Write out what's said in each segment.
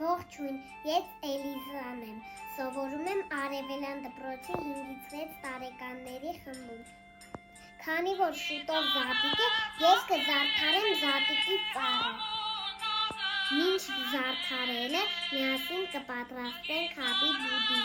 Ողջույն, ես Էլիզան եմ, սովորում եմ Արևելյան դպրոցի 5-ից 6 տարեկանների խմբում։ Քանի որ շուտով զատիկ է, ես կզարդարեմ զատիկի ծառը։ Մինչ զարդարելը միասին կպատրաստենք հաբի բուդի։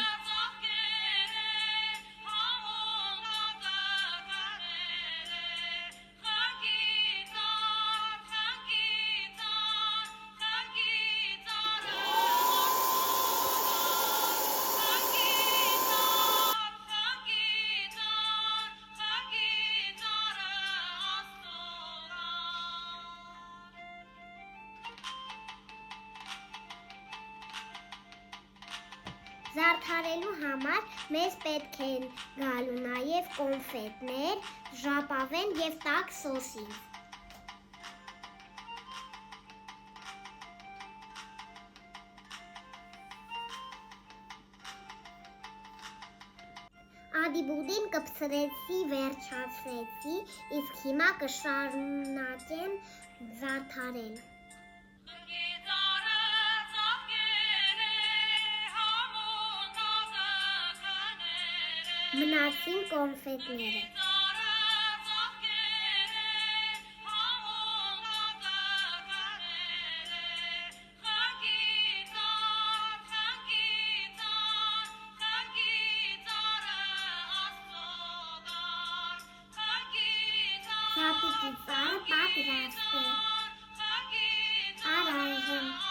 Զարդարելու համար մեզ պետք են գալու նաև կոնֆետներ, ժապավեն և տաք սոսինձ։ Ադիբուդին կպցրեցի, վերջացրեցի, իսկ հիմա կշարունակեմ զարդարել։ Մնացին կոնֆետները։ Զատիկի ծառը պատրաստ է։ Առայժմ